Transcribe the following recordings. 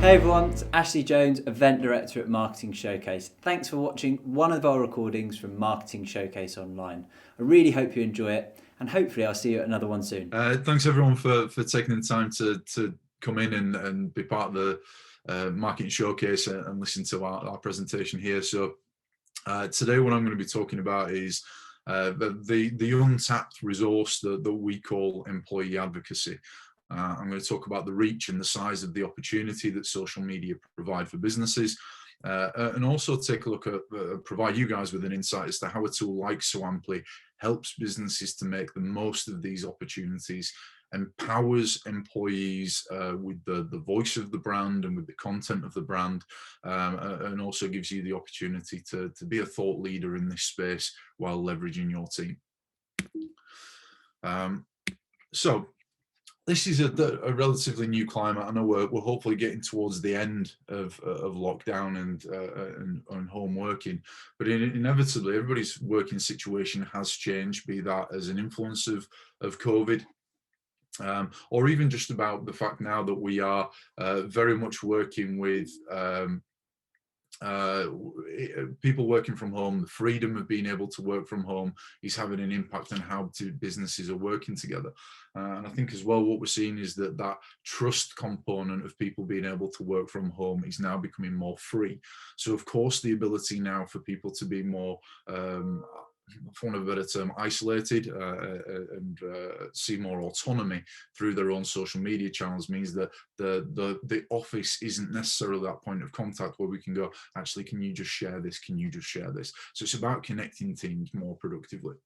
Hey everyone, it's Ashley Jones, Event Director at Marketing Showcase. Thanks for watching one of our recordings from Marketing Showcase Online. I really hope you enjoy it, and hopefully I'll see you at another one soon. Thanks everyone for taking the time to come in and be part of the Marketing Showcase and listen to our presentation here. So today what I'm going to be talking about is the untapped resource that we call employee advocacy. I'm going to talk about the reach and the size of the opportunity that social media provide for businesses, and also take a look at, provide you guys with an insight as to how a tool like SoAmpli helps businesses to make the most of these opportunities, empowers employees with the voice of the brand and with the content of the brand, and also gives you the opportunity to be a thought leader in this space while leveraging your team. So this is a relatively new climate. I know we're hopefully getting towards the end of lockdown and home working, but inevitably everybody's working situation has changed, be that as an influence of COVID, or even just about the fact now that we are very much working with people working from home. The freedom of being able to work from home is having an impact on how businesses are working together. And I think as well, what we're seeing is that trust component of people being able to work from home is now becoming more free. So of course, the ability now for people to be more, for want of a better term, isolated and see more autonomy through their own social media channels means that the office isn't necessarily that point of contact where we can go, actually, can you just share this? Can you just share this? So it's about connecting teams more productively.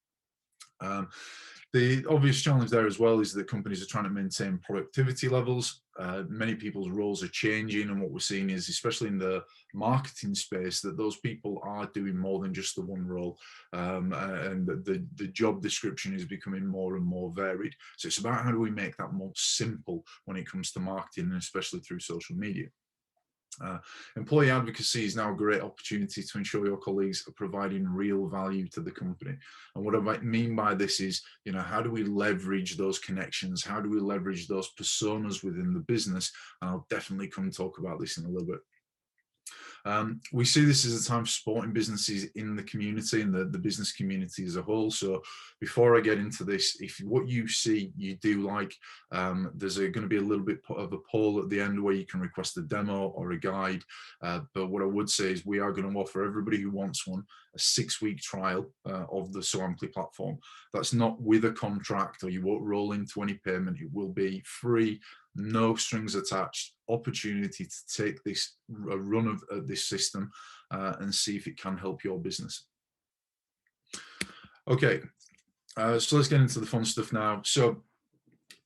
The obvious challenge there as well is that companies are trying to maintain productivity levels. Many people's roles are changing, and what we're seeing is, especially in the marketing space, that those people are doing more than just the one role, and the job description is becoming more and more varied. So it's about how do we make that more simple when it comes to marketing, and especially through social media. Employee advocacy is now a great opportunity to ensure your colleagues are providing real value to the company. And what I mean by this is, how do we leverage those connections? How do we leverage those personas within the business? And I'll definitely come talk about this in a little bit. We see this as a time for supporting businesses in the community and the business community as a whole. So before I get into this, if what you see you do like, there's going to be a little bit of a poll at the end where you can request a demo or a guide. But what I would say is we are going to offer everybody who wants one a 6-week trial of the SoAmpli platform. That's not with a contract, or you won't roll into any payment. It will be free, no strings attached, opportunity to take this run of this system and see if it can help your business. Okay, so let's get into the fun stuff now. So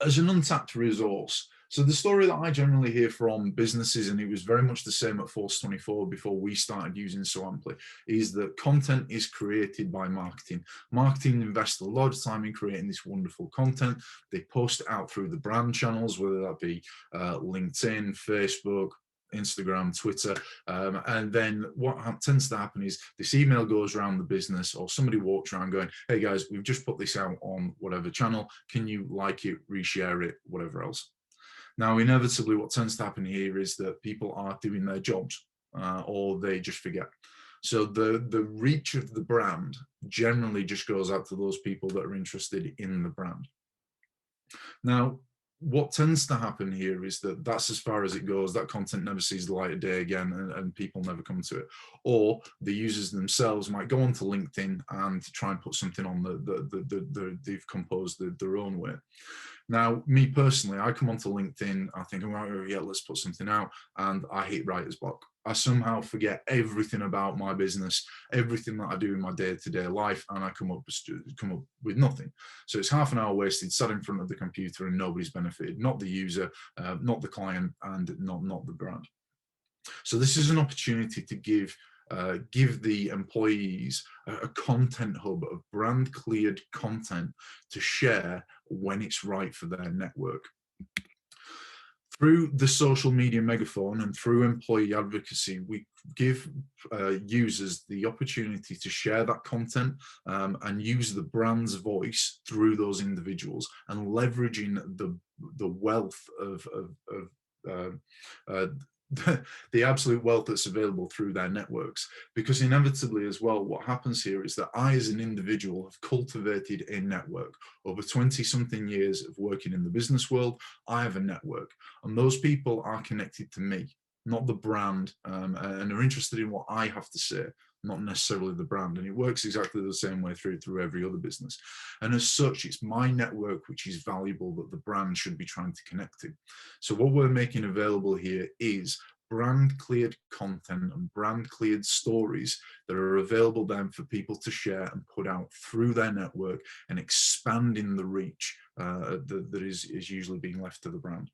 as an untapped resource, so the story that I generally hear from businesses, and it was very much the same at Force 24 before we started using SoAmpli, is that content is created by marketing. Marketing invests a lot of time in creating this wonderful content. They post it out through the brand channels, whether that be LinkedIn, Facebook, Instagram, Twitter, and then what tends to happen is this email goes around the business, or somebody walks around going, hey guys, we've just put this out on whatever channel, can you like it, reshare it, whatever else. Now, inevitably, what tends to happen here is that people are doing their jobs, or they just forget. So the reach of the brand generally just goes out to those people that are interested in the brand. Now, what tends to happen here is that that's as far as it goes. That content never sees the light of day again, and people never come to it. Or the users themselves might go onto LinkedIn and try and put something on they've composed their own way. Now, me personally, I come onto LinkedIn, I think, oh, yeah, let's put something out, and I hit writer's block. I somehow forget everything about my business, everything that I do in my day-to-day life, and I come up with nothing. So it's half an hour wasted, sat in front of the computer, and nobody's benefited, not the user, not the client, and not the brand. So this is an opportunity to give the employees a content hub of brand cleared content to share when it's right for their network. Through the social media megaphone and through employee advocacy, we give users the opportunity to share that content and use the brand's voice through those individuals, and leveraging the wealth of the absolute wealth that's available through their networks. Because inevitably as well, what happens here is that I, as an individual, have cultivated a network. Over 20 something years of working in the business world, I have a network, and those people are connected to me, not the brand, and are interested in what I have to say, not necessarily the brand. And it works exactly the same way through every other business. And as such, it's my network which is valuable that the brand should be trying to connect to. So what we're making available here is brand cleared content and brand cleared stories that are available then for people to share and put out through their network, and expanding the reach that is usually being left to the brand.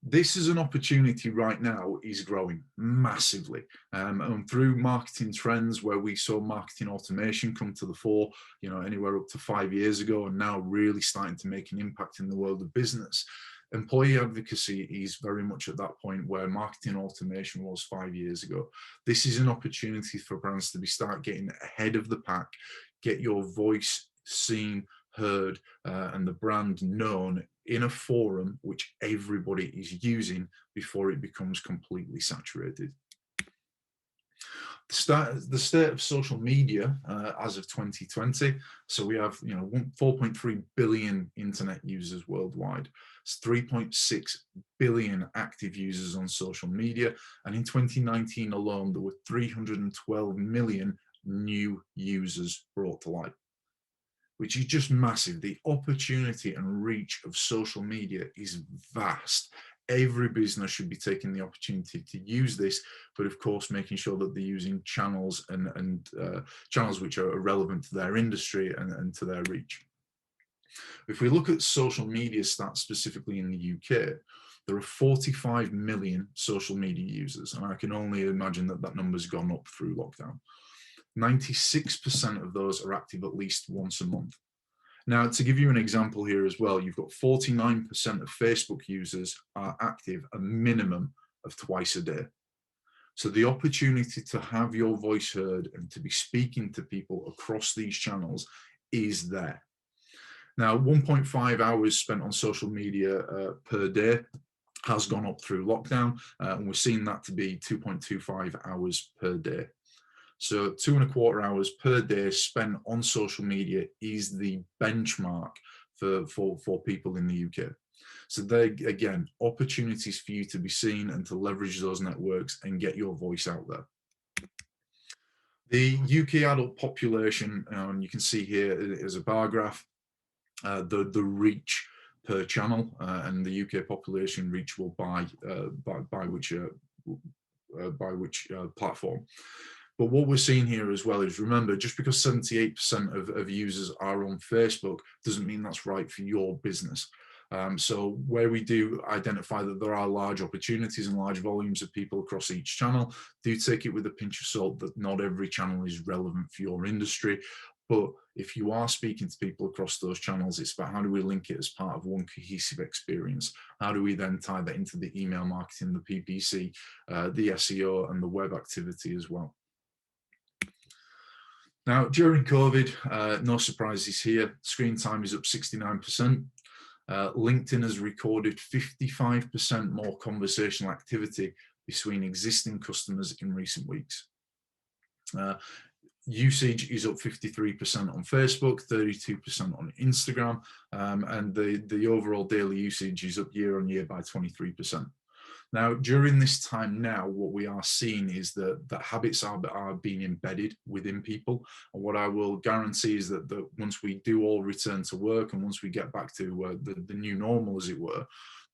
This is an opportunity right now is growing massively, and through marketing trends where we saw marketing automation come to the fore, anywhere up to 5 years ago, and now really starting to make an impact in the world of business. Employee advocacy is very much at that point where marketing automation was 5 years ago. This is an opportunity for brands to start getting ahead of the pack, get your voice seen, heard, and the brand known in a forum which everybody is using before it becomes completely saturated. The state of social media as of 2020. So we have 4.3 billion internet users worldwide. It's 3.6 billion active users on social media, and in 2019 alone there were 312 million new users brought to light, which is just massive. The opportunity and reach of social media is vast. Every business should be taking the opportunity to use this, but of course making sure that they're using channels and channels which are relevant to their industry and to their reach. If we look at social media stats specifically in the UK, there are 45 million social media users, and I can only imagine that that number's gone up through lockdown. 96% of those are active at least once a month. Now, to give you an example here as well, you've got 49% of Facebook users are active a minimum of twice a day. So the opportunity to have your voice heard and to be speaking to people across these channels is there. Now, 1.5 hours spent on social media per day has gone up through lockdown, and we're seeing that to be 2.25 hours per day. So 2.25 hours per day spent on social media is the benchmark for people in the UK. So there, again, opportunities for you to be seen and to leverage those networks and get your voice out there. The UK adult population, you can see here is a bar graph, the reach per channel, and the UK population reachable by which platform. But what we're seeing here as well is, remember, just because 78% of users are on Facebook doesn't mean that's right for your business. So where we do identify that there are large opportunities and large volumes of people across each channel, do take it with a pinch of salt that not every channel is relevant for your industry. But if you are speaking to people across those channels, it's about how do we link it as part of one cohesive experience? How do we then tie that into the email marketing, the PPC, the SEO, and the web activity as well? Now, during COVID, no surprises here. Screen time is up 69%. LinkedIn has recorded 55% more conversational activity between existing customers in recent weeks. Usage is up 53% on Facebook, 32% on Instagram, and the overall daily usage is up year on year by 23%. Now, during this time now, what we are seeing is that habits are being embedded within people. And what I will guarantee is that once we do all return to work and once we get back to the new normal, as it were,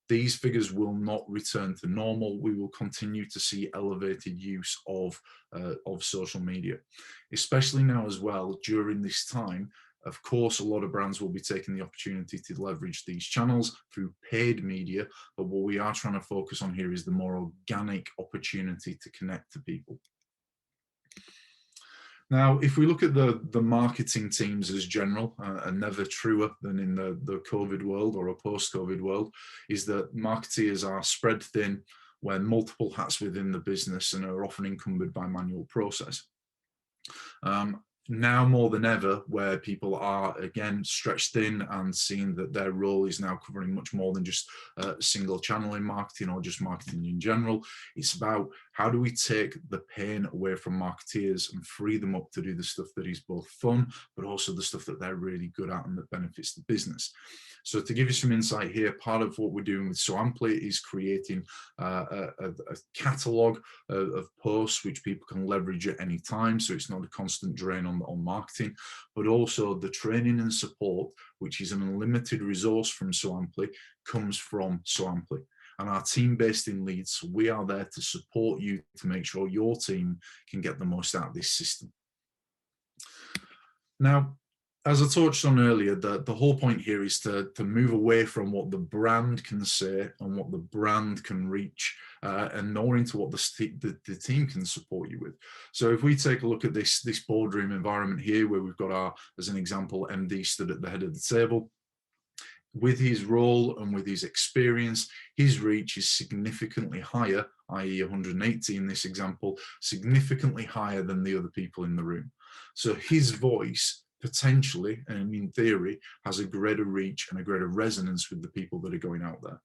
these figures will not return to normal. We will continue to see elevated use of social media, especially now as well during this time. Of course, a lot of brands will be taking the opportunity to leverage these channels through paid media, but what we are trying to focus on here is the more organic opportunity to connect to people. Now, if we look at the marketing teams as general, and never truer than in the COVID world or a post-COVID world, is that marketeers are spread thin, wear multiple hats within the business, and are often encumbered by manual process. now more than ever, where people are again stretched thin and seeing that their role is now covering much more than just single channel in marketing or just marketing in general. It's about how do we take the pain away from marketeers and free them up to do the stuff that is both fun, but also the stuff that they're really good at and that benefits the business. So to give you some insight here, part of what we're doing with SoAmpli is creating a catalogue of posts which people can leverage at any time, so it's not a constant drain on marketing, but also the training and support, which is an unlimited resource from SoAmpli, comes from SoAmpli. And our team based in Leeds, we are there to support you to make sure your team can get the most out of this system. Now, as I touched on earlier, the whole point here is to move away from what the brand can say and what the brand can reach, and more into what the team can support you with. So if we take a look at this boardroom environment here, where we've got our, as an example, MD stood at the head of the table. With his role and with his experience, his reach is significantly higher, i.e. 180 in this example, significantly higher than the other people in the room. So his voice potentially, and in theory, has a greater reach and a greater resonance with the people that are going out there.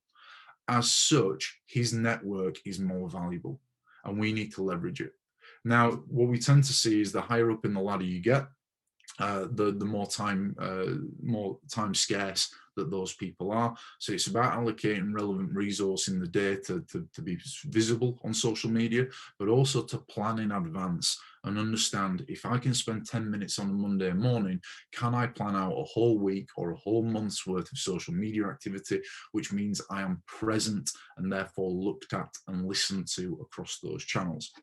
As such, his network is more valuable, and we need to leverage it. Now, what we tend to see is the higher up in the ladder you get, the more time scarce that those people are. So it's about allocating relevant resource in the day to be visible on social media, but also to plan in advance and understand, if I can spend 10 minutes on a Monday morning, can I plan out a whole week or a whole month's worth of social media activity, which means I am present and therefore looked at and listened to across those channels.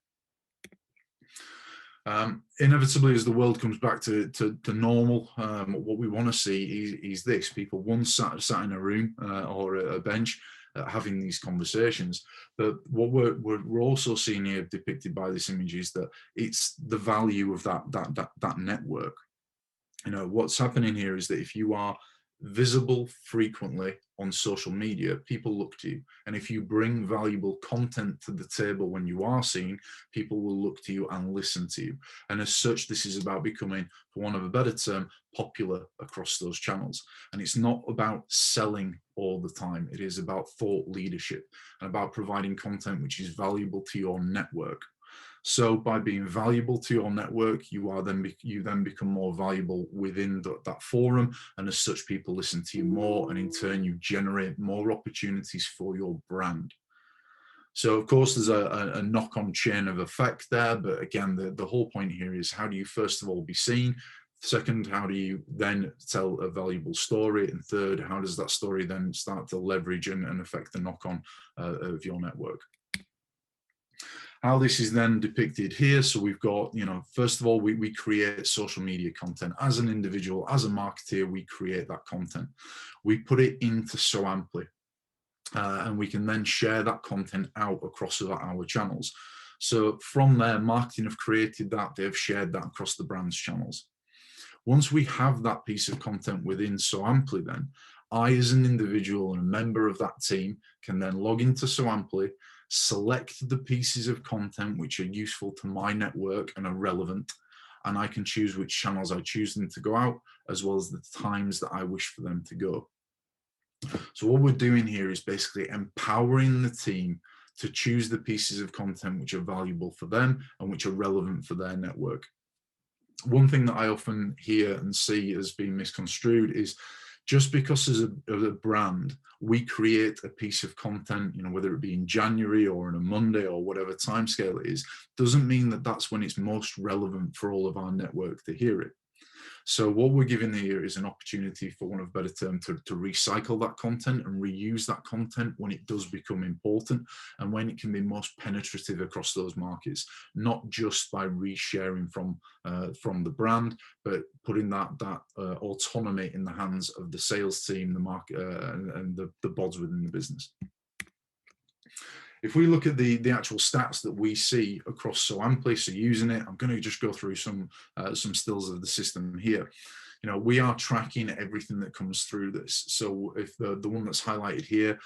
Inevitably, as the world comes back to normal, what we want to see is this: people once sat in a room or a bench having these conversations. But what we're also seeing here depicted by this image is that it's the value of that network. You know, what's happening here is that if you are visible frequently on social media, people look to you. And if you bring valuable content to the table when you are seen, people will look to you and listen to you. And as such, this is about becoming, for want of a better term, popular across those channels. And it's not about selling all the time. It is about thought leadership and about providing content which is valuable to your network. So by being valuable to your network, you then become more valuable within that forum, and as such, people listen to you more, and in turn, you generate more opportunities for your brand. So of course, there's a knock-on chain of effect there, but again, the whole point here is, how do you first of all be seen? Second, how do you then tell a valuable story? And third, how does that story then start to leverage and affect the knock-on of your network? How this is then depicted here. So we've got, you know, first of all, we create social media content. As an individual, as a marketeer, we create that content. We put it into SoAmpli, and we can then share that content out across our channels. So from there, marketing have created that, they've shared that across the brand's channels. Once we have that piece of content within SoAmpli, then I, as an individual and a member of that team, can then log into SoAmpli, select the pieces of content which are useful to my network and are relevant, and I can choose which channels I choose them to go out, as well as the times that I wish for them to go. So what we're doing here is basically empowering the team to choose the pieces of content which are valuable for them and which are relevant for their network. One thing that I often hear and see as being misconstrued is, just because as a brand, we create a piece of content, you know, whether it be in January or on a Monday or whatever timescale it is, doesn't mean that that's when it's most relevant for all of our network to hear it. So what we're giving here is an opportunity, for want of a better term, to recycle that content and reuse that content when it does become important and when it can be most penetrative across those markets, not just by resharing from the brand, but putting that autonomy in the hands of the sales team, the market, and the bods within the business. If we look at the actual stats that we see across SoAmpli, so using it, I'm going to just go through some stills of the system here. You know, we are tracking everything that comes through this. So if the one that's highlighted here,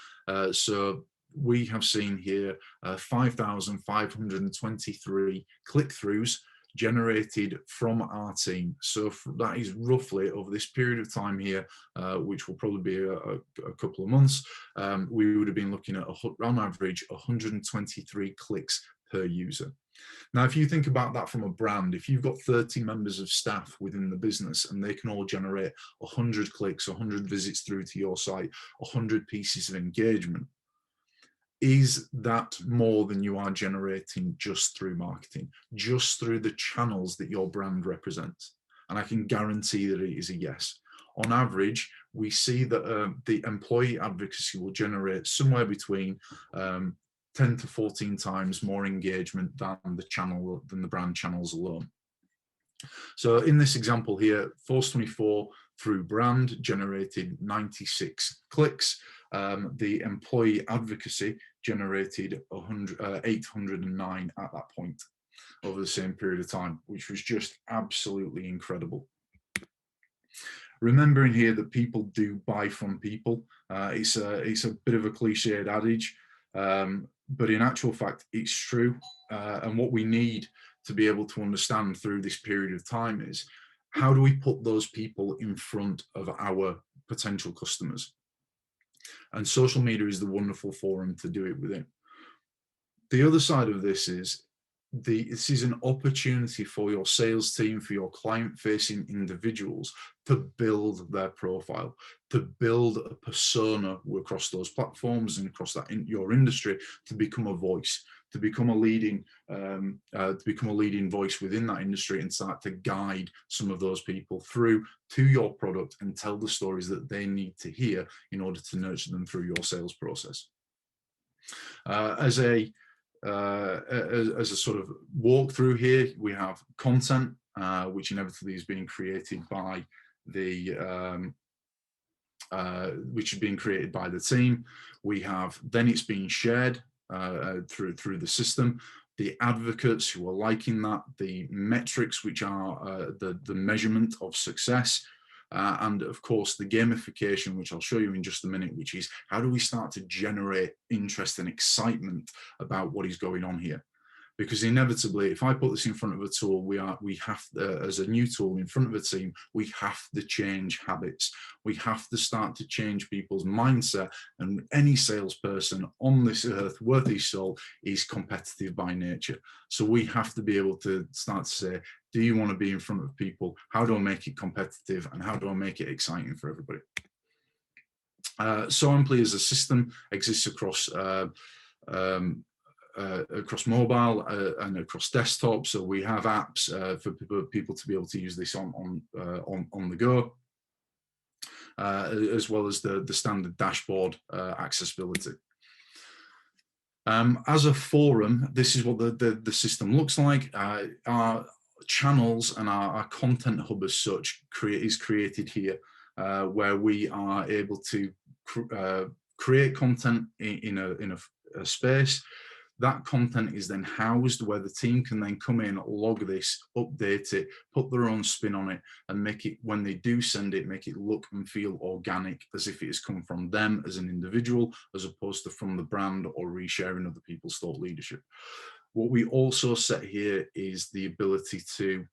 so we have seen here 5,523 click-throughs generated from our team. So that is roughly over this period of time here, which will probably be a couple of months, we would have been looking at on average 123 clicks per user. Now, if you think about that from a brand, if you've got 30 members of staff within the business and they can all generate 100 clicks, 100 visits through to your site, 100 pieces of engagement, is that more than you are generating just through marketing, just through the channels that your brand represents? And I can guarantee that it is a yes. On average, we see that the employee advocacy will generate somewhere between 10 to 14 times more engagement than the brand channels alone. So in this example here, Force24 through brand generated 96 clicks. The employee advocacy generated 809 at that point over the same period of time, which was just absolutely incredible. Remembering here that people do buy from people. It's a bit of a cliched adage, but in actual fact, it's true. And what we need to be able to understand through this period of time is, how do we put those people in front of our potential customers? And social media is the wonderful forum to do it within. The other side of this is, this is an opportunity for your sales team, for your client-facing individuals to build their profile, to build a persona across those platforms and across that your industry, to become a voice, to become a leading voice within that industry, and start to guide some of those people through to your product and tell the stories that they need to hear in order to nurture them through your sales process. As a sort of walkthrough here, we have content, which inevitably is being created by the team. We have, then it's being shared through the system. The advocates who are liking that, the metrics, which are the measurement of success. And of course, the gamification, which I'll show you in just a minute, which is, how do we start to generate interest and excitement about what is going on here? Because inevitably, if I put this in front of a tool, we have as a new tool in front of a team, we have to change habits. We have to start to change people's mindset. And any salesperson on this earth worth his salt is competitive by nature. So we have to be able to start to say, do you want to be in front of people? How do I make it competitive? And how do I make it exciting for everybody? SoAmpli as a system exists across mobile and across desktop. So we have apps for people to be able to use this on the go, as well as the standard dashboard accessibility. As a forum, this is what the system looks like. Our channels and our content hub as such is created here, where we are able to create content in a space. That content is then housed where the team can then come in, log this, update it, put their own spin on it, and make it, when they do send it, make it look and feel organic, as if it has come from them as an individual, as opposed to from the brand or resharing other people's thought leadership. What we also set here is the ability to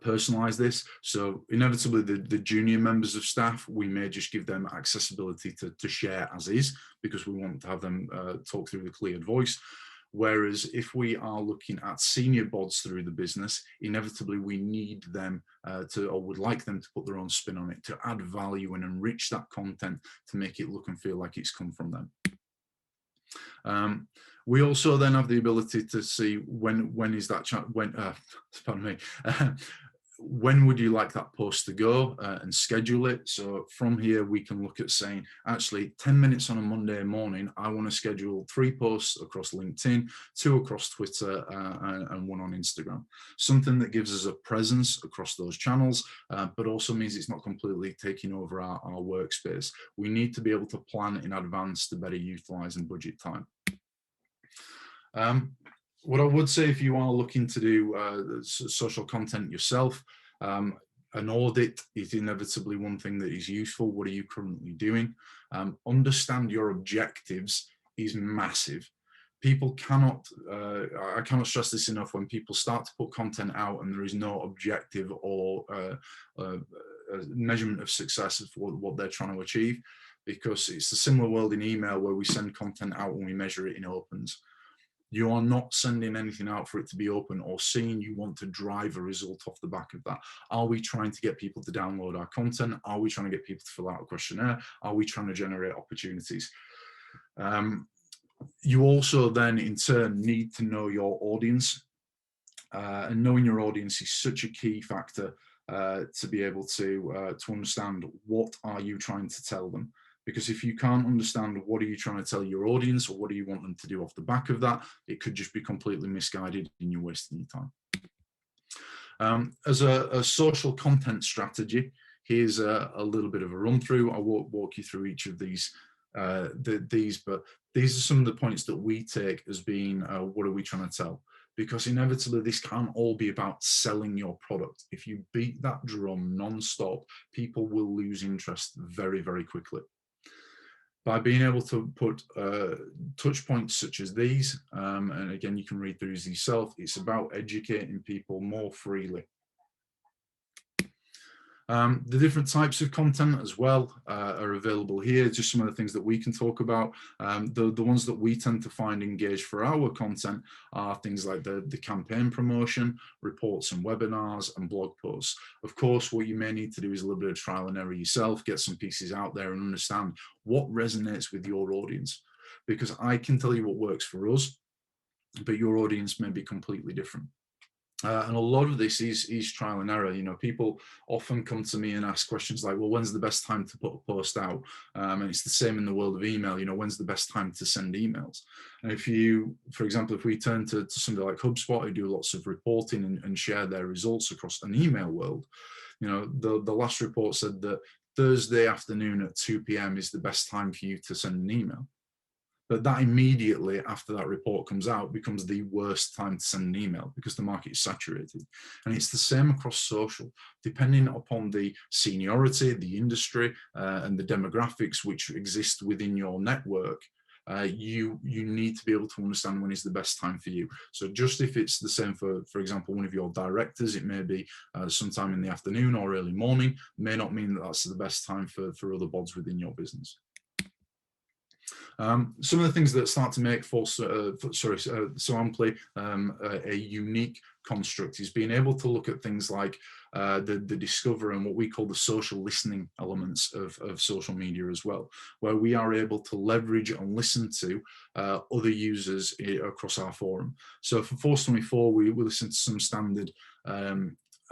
personalize this. So inevitably, the junior members of staff, we may just give them accessibility to share as is, because we want to have them talk through the cleared voice. Whereas if we are looking at senior bods through the business, inevitably we need them or would like them to put their own spin on it, to add value and enrich that content to make it look and feel like it's come from them. We also then have the ability to see when is that pardon me, when would you like that post to go, and schedule it. So from here we can look at saying, actually 10 minutes on a Monday morning, I want to schedule 3 posts across LinkedIn, 2 across Twitter, and 1 on Instagram. Something that gives us a presence across those channels, but also means it's not completely taking over our workspace. We need to be able to plan in advance to better utilize and budget time. What I would say, if you are looking to do social content yourself, an audit is inevitably one thing that is useful. What are you currently doing? Understand your objectives is massive. people cannot, I cannot stress this enough, when people start to put content out and there is no objective or measurement of success for what they're trying to achieve, because it's a similar world in email where we send content out and we measure it in opens. You are not sending anything out for it to be open or seen. You want to drive a result off the back of that. Are we trying to get people to download our content? Are we trying to get people to fill out a questionnaire? Are we trying to generate opportunities? You also then in turn need to know your audience, and knowing your audience is such a key factor to be able to understand what are you trying to tell them. Because if you can't understand what are you trying to tell your audience, or what do you want them to do off the back of that, it could just be completely misguided and you're wasting your time. As a social content strategy, here's a little bit of a run through. I won't walk you through each of these, but these are some of the points that we take as being what are we trying to tell? Because inevitably this can't all be about selling your product. If you beat that drum non-stop, people will lose interest very, very quickly. By being able to put touch points such as these, and again, you can read through these yourself, it's about educating people more freely. The different types of content as well are available here, just some of the things that we can talk about. The ones that we tend to find engaged for our content are things like the campaign promotion, reports and webinars, and blog posts. Of course, what you may need to do is a little bit of trial and error yourself, get some pieces out there and understand what resonates with your audience. Because I can tell you what works for us, but your audience may be completely different. And a lot of this is trial and error. You know, people often come to me and ask questions like, well, when's the best time to put a post out? And it's the same in the world of email. You know, when's the best time to send emails? And if you, for example, if we turn to somebody like HubSpot, who do lots of reporting and share their results across an email world, you know, the last report said that Thursday afternoon at 2 p.m. is the best time for you to send an email. But that immediately after that report comes out becomes the worst time to send an email, because the market is saturated. And it's the same across social. Depending upon the seniority, the industry, and the demographics which exist within your network, you need to be able to understand when is the best time for you. So just if it's the same for example, one of your directors, it may be sometime in the afternoon or early morning, may not mean that that's the best time for other bods within your business. Some of the things that start to make SoAmpli a unique construct is being able to look at things like the discover and what we call the social listening elements of social media as well, where we are able to leverage and listen to other users across our forum. So for Force 24, we listen to some standard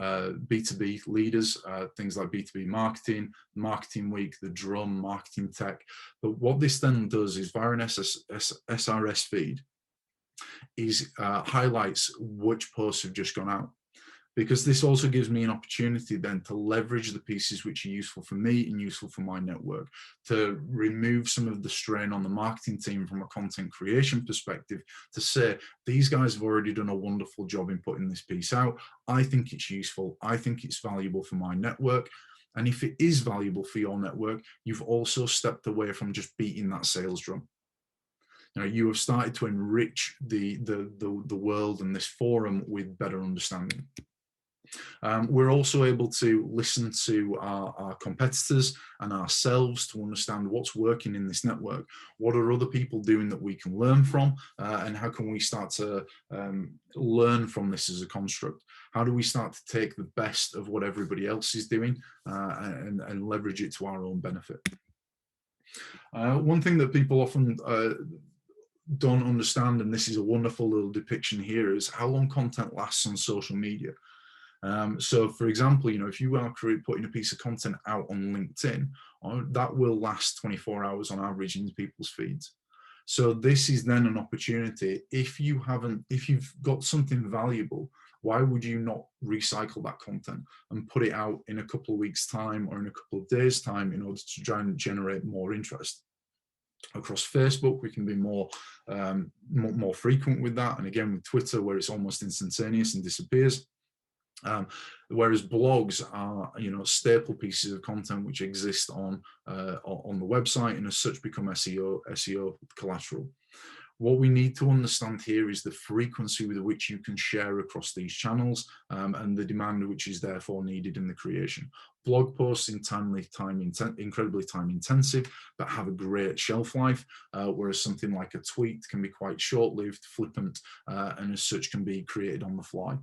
B2B leaders, things like B2B marketing, Marketing Week, The Drum, Marketing Tech. But what this then does is via an SRS feed is highlights which posts have just gone out. Because this also gives me an opportunity then to leverage the pieces which are useful for me and useful for my network, to remove some of the strain on the marketing team from a content creation perspective, to say, these guys have already done a wonderful job in putting this piece out. I think it's useful. I think it's valuable for my network. And if it is valuable for your network, you've also stepped away from just beating that sales drum. You know, you have started to enrich the world and this forum with better understanding. We're also able to listen to our competitors and ourselves to understand what's working in this network. What are other people doing that we can learn from, and how can we start to learn from this as a construct? How do we start to take the best of what everybody else is doing and leverage it to our own benefit? One thing that people often don't understand, and this is a wonderful little depiction here, is how long content lasts on social media. So for example, you know, if you are putting a piece of content out on LinkedIn, that will last 24 hours on average in people's feeds. So this is then an opportunity. If you've got something valuable, why would you not recycle that content and put it out in a couple of weeks' time or in a couple of days' time in order to try and generate more interest? Across Facebook, we can be more frequent with that. And again, with Twitter, where it's almost instantaneous and disappears. Whereas blogs are, you know, staple pieces of content which exist on the website and as such become SEO collateral. What we need to understand here is the frequency with which you can share across these channels, and the demand which is therefore needed in the creation. Blog posts incredibly time intensive, but have a great shelf life, whereas something like a tweet can be quite short-lived, flippant, and as such can be created on the fly.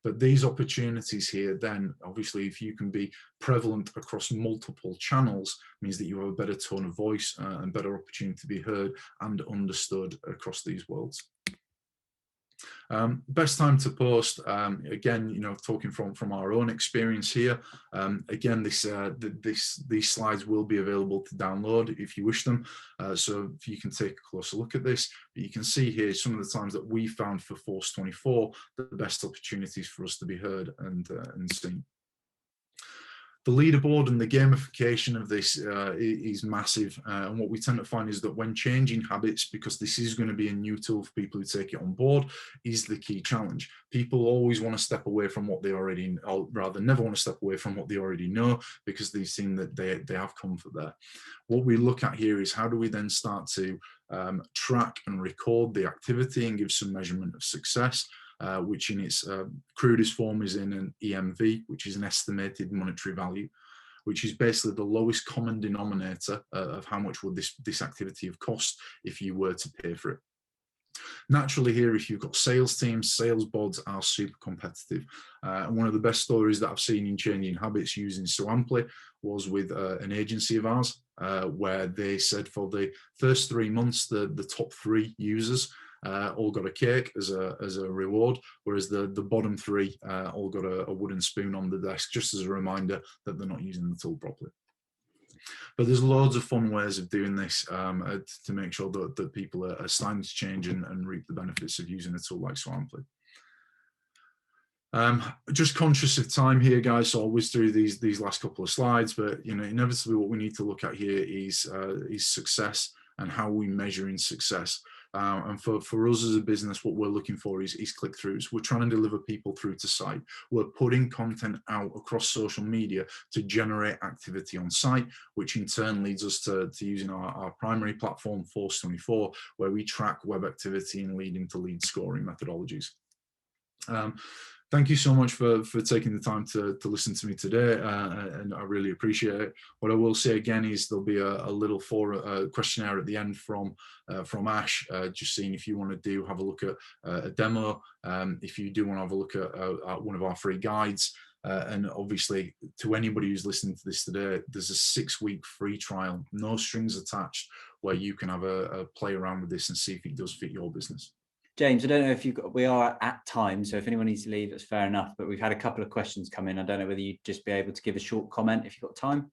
But these opportunities here, then obviously if you can be prevalent across multiple channels, means that you have a better tone of voice and better opportunity to be heard and understood across these worlds. Best time to post, again, you know, talking from our own experience here, again, these slides will be available to download if you wish them, so if you can take a closer look at this. But you can see here some of the times that we found for Force 24 the best opportunities for us to be heard and seen. The leaderboard and the gamification of this is massive, and what we tend to find is that when changing habits, because this is going to be a new tool for people who take it on board, is the key challenge. People always want to step away from what they already, or rather never want to step away from what they already know, because they've seen that they have comfort there. What we look at here is how do we then start to track and record the activity and give some measurement of success, which in its crudest form is in an EMV, which is an estimated monetary value, which is basically the lowest common denominator of how much would this activity have cost if you were to pay for it. Naturally here, if you've got sales teams, sales boards are super competitive. And one of the best stories that I've seen in changing habits using SoAmpli was with an agency of ours, where they said for the first 3 months, the top 3 users all got a cake as a reward, whereas the bottom 3 all got a wooden spoon on the desk, just as a reminder that they're not using the tool properly. But there's loads of fun ways of doing this to make sure that people are starting to change and reap the benefits of using a tool like SoAmpli. Just conscious of time here, guys, so I'll whiz through these last couple of slides, but you know, inevitably what we need to look at here is success and how we measure in success. And for us as a business, what we're looking for is click-throughs. We're trying to deliver people through to site. We're putting content out across social media to generate activity on site, which in turn leads us to using our primary platform, Force24, where we track web activity and lead into lead scoring methodologies. Thank you so much for taking the time to listen to me today, and I really appreciate it. What I will say again is there'll be a little questionnaire at the end from Ash, just seeing if you want to have a look at a demo, if you do want to have a look at one of our free guides, and obviously to anybody who's listening to this today, there's a 6-week free trial, no strings attached, where you can have a play around with this and see if it does fit your business. James, I don't know if we are at time, so if anyone needs to leave, that's fair enough, but we've had a couple of questions come in. I don't know whether you'd just be able to give a short comment if you've got time.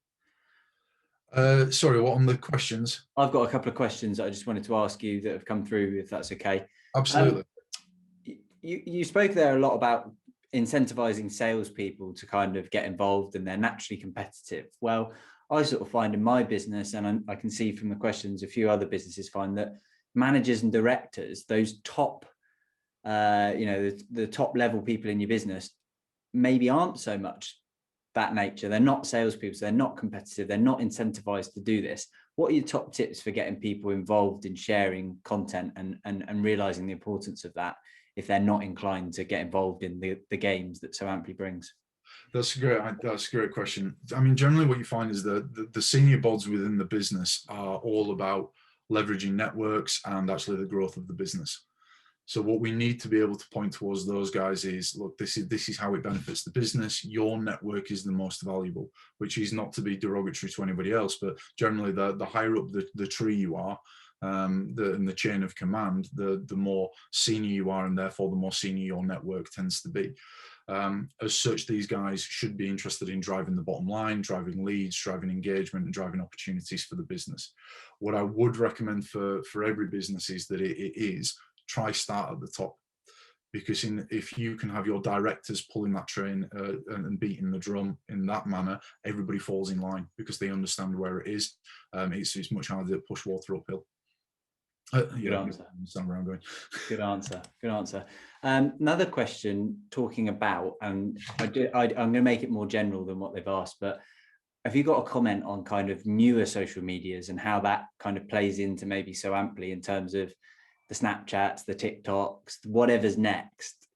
Sorry, what on the questions? I've got a couple of questions that I just wanted to ask you that have come through, if that's okay. Absolutely. You spoke there a lot about incentivizing salespeople to kind of get involved, and they're naturally competitive. Well, I sort of find in my business, and I can see from the questions, a few other businesses find that managers and directors, those top, the top level people in your business, maybe aren't so much that nature. They're not salespeople, so they're not competitive, they're not incentivized to do this. What are your top tips for getting people involved in sharing content and realizing the importance of that if they're not inclined to get involved in the games that SoAmpli brings? That's a great question. I mean, generally what you find is that the senior boards within the business are all about leveraging networks and actually the growth of the business. So what we need to be able to point towards those guys is, look, this is how it benefits the business. Your network is the most valuable, which is not to be derogatory to anybody else, but generally the higher up the tree you are, in the chain of command, the more senior you are, and therefore the more senior your network tends to be. As such, these guys should be interested in driving the bottom line, driving leads, driving engagement, and driving opportunities for the business. What I would recommend for every business is that it is try start at the top, because if you can have your directors pulling that train and beating the drum in that manner, everybody falls in line because they understand where it is. It's much harder to push water uphill. Good answer. Where I'm going. Good answer. Good answer. Another question talking about, and I'm going to make it more general than what they've asked, but have you got a comment on kind of newer social medias and how that kind of plays into maybe SoAmpli in terms of the Snapchats, the TikToks, whatever's next,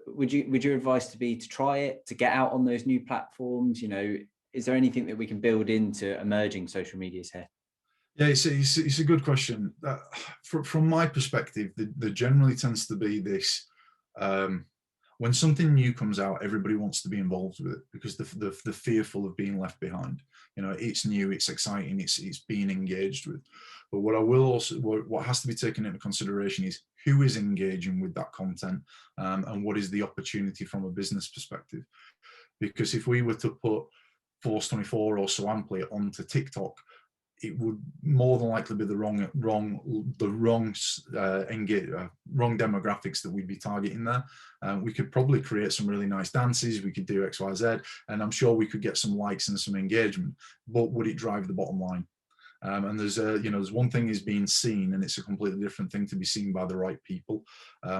would your advice to be to try it, to get out on those new platforms? Is there anything that we can build into emerging social medias here? Yeah, it's a good question. From my perspective, there generally tends to be this, when something new comes out, everybody wants to be involved with it because they're fearful of being left behind. It's new, it's exciting, it's being engaged with. But what has to be taken into consideration is who is engaging with that content, and what is the opportunity from a business perspective. Because if we were to put Force 24 or SoAmpli onto TikTok, it would more than likely be the wrong demographics that we'd be targeting there. We could probably create some really nice dances, we could do X, Y, Z, and I'm sure we could get some likes and some engagement, but would it drive the bottom line? And there's one thing is being seen, and it's a completely different thing to be seen by the right people.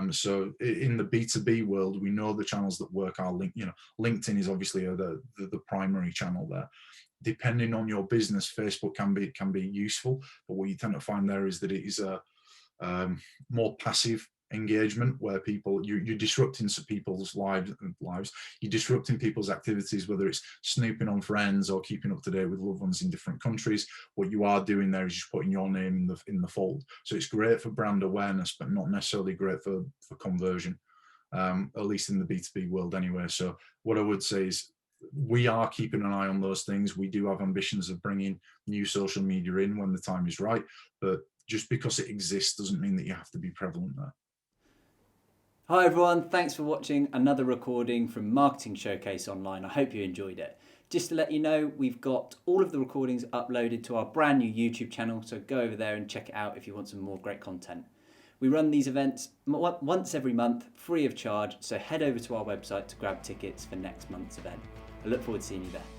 So in the B2B world, we know the channels that work are LinkedIn is obviously the primary channel there. Depending on your business, Facebook can be useful, but what you tend to find there is that it is a more passive engagement where you're disrupting people's lives, you're disrupting people's activities, whether it's snooping on friends or keeping up to date with loved ones in different countries. What you are doing there is just putting your name in the fold. So it's great for brand awareness, but not necessarily great for conversion, at least in the B2B world anyway. So what I would say is, we are keeping an eye on those things. We do have ambitions of bringing new social media in when the time is right, but just because it exists doesn't mean that you have to be prevalent there. Hi everyone, thanks for watching another recording from Marketing Showcase Online. I hope you enjoyed it. Just to let you know, we've got all of the recordings uploaded to our brand new YouTube channel, so go over there and check it out if you want some more great content. We run these events once every month, free of charge, so head over to our website to grab tickets for next month's event. I look forward to seeing you there.